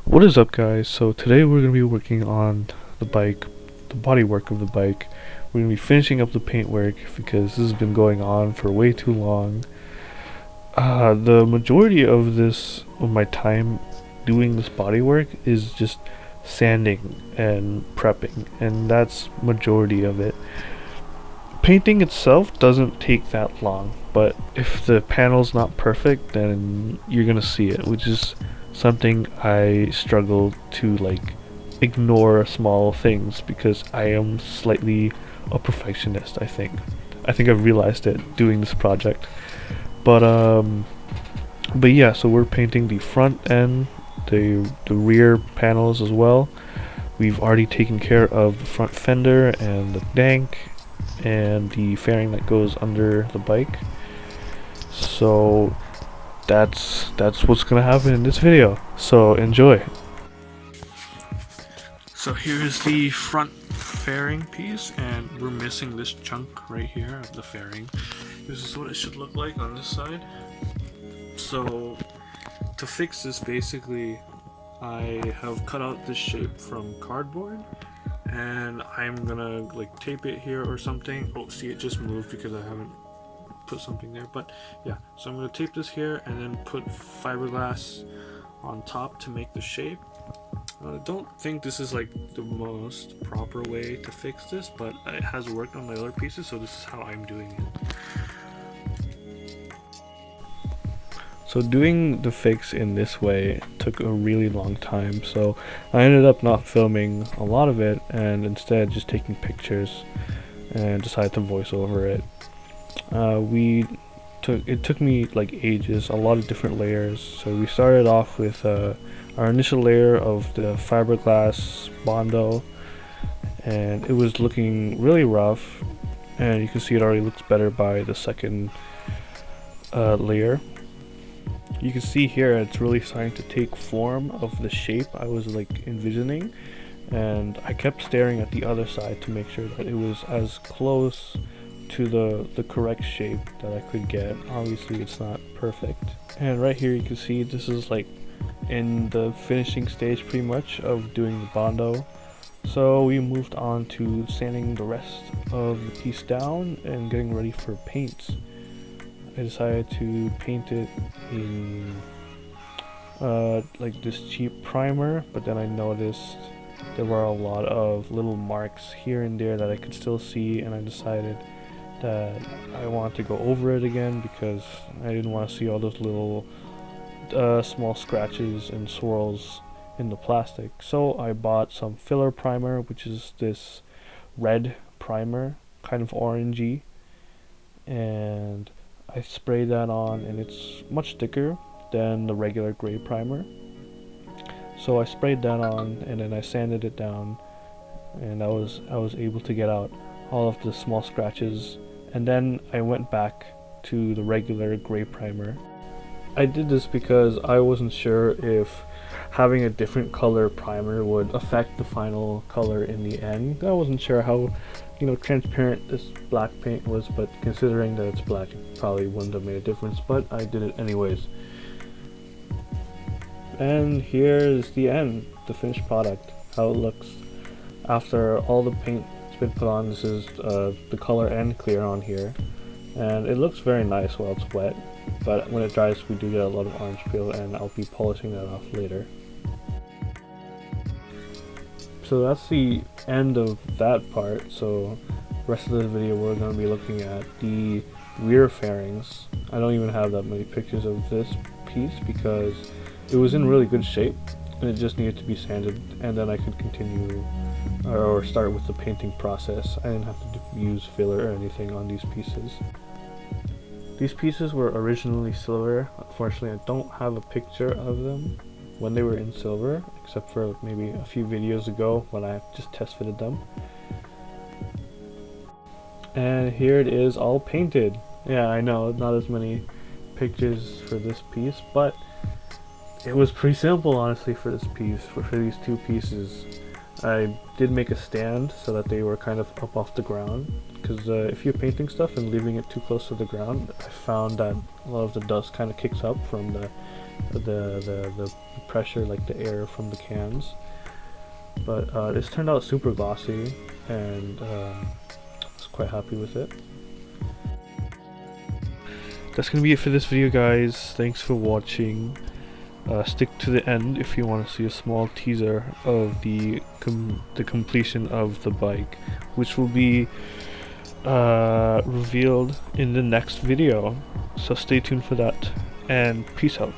What is up, guys? So today we're going to be working on the bike, the bodywork of the bike. We're going to be finishing up the paintwork because this has been going on for way too long. The majority of my time doing this bodywork is just sanding and prepping, and that's majority of it. Painting itself doesn't take that long, but if the panel's not perfect, then you're gonna see it, which is something I struggle to ignore small things because I am slightly a perfectionist. I think I've realized it doing this project. But yeah, so we're painting the front end, the rear panels as well. We've already taken care of the front fender and the dank and the fairing that goes under the bike. So that's what's gonna happen in this video. So enjoy. So here's the front fairing piece, and we're missing this chunk right here of the fairing. This is what it should look like on this side. So to fix this, basically I have cut out this shape from cardboard, and I'm gonna tape it here or something. Oh, see, it just moved because I haven't put something there. But yeah, so I'm gonna tape this here and then put fiberglass on top to make the shape. I don't think this is the most proper way to fix this, but it has worked on my other pieces, so this is how I'm doing it. So doing the fix in this way took a really long time, so I ended up not filming a lot of it and instead just taking pictures and decided to voice over it. It took me ages, a lot of different layers. So we started off with our initial layer of the fiberglass Bondo, and it was looking really rough, and you can see it already looks better by the second layer. You can see here it's really starting to take form of the shape I was envisioning, and I kept staring at the other side to make sure that it was as close to the correct shape that I could get. Obviously it's not perfect. And right here you can see this is in the finishing stage pretty much of doing the Bondo. So we moved on to sanding the rest of the piece down and getting ready for paints. I decided to paint it in this cheap primer, but then I noticed there were a lot of little marks here and there that I could still see, and I decided that I wanted to go over it again because I didn't want to see all those little small scratches and swirls in the plastic. So I bought some filler primer, which is this red primer, kind of orangey, and I sprayed that on, and it's much thicker than the regular gray primer. So I sprayed that on, and then I sanded it down, and I was able to get out all of the small scratches, and then I went back to the regular gray primer. I did this because I wasn't sure if having a different color primer would affect the final color in the end. I wasn't sure how transparent this black paint was, but considering that it's black, it probably wouldn't have made a difference, but I did it anyways. And here's the end, the finished product, how it looks after all the paint's been put on. This is the color and clear on here, and it looks very nice while it's wet, but when it dries we do get a lot of orange peel, and I'll be polishing that off later. So that's the end of that part. So the rest of the video we're going to be looking at the rear fairings. I don't even have that many pictures of this piece because it was in really good shape and it just needed to be sanded, and then I could continue or start with the painting process. I didn't have to use filler or anything on these pieces. These pieces were originally silver. Unfortunately I don't have a picture of them when they were in silver, except for maybe a few videos ago when I just test fitted them. And here it is all painted. Yeah, I know, not as many pictures for this piece, but it was pretty simple honestly for this piece, for these two pieces. I did make a stand so that they were kind of up off the ground, because if you're painting stuff and leaving it too close to the ground, I found that a lot of the dust kind of kicks up from the the pressure, like the air from the cans. But it's turned out super glossy, and I was quite happy with it. That's gonna be it for this video, guys. Thanks for watching. Stick to the end if you want to see a small teaser of the completion of the bike, which will be revealed in the next video. So stay tuned for that, and peace out.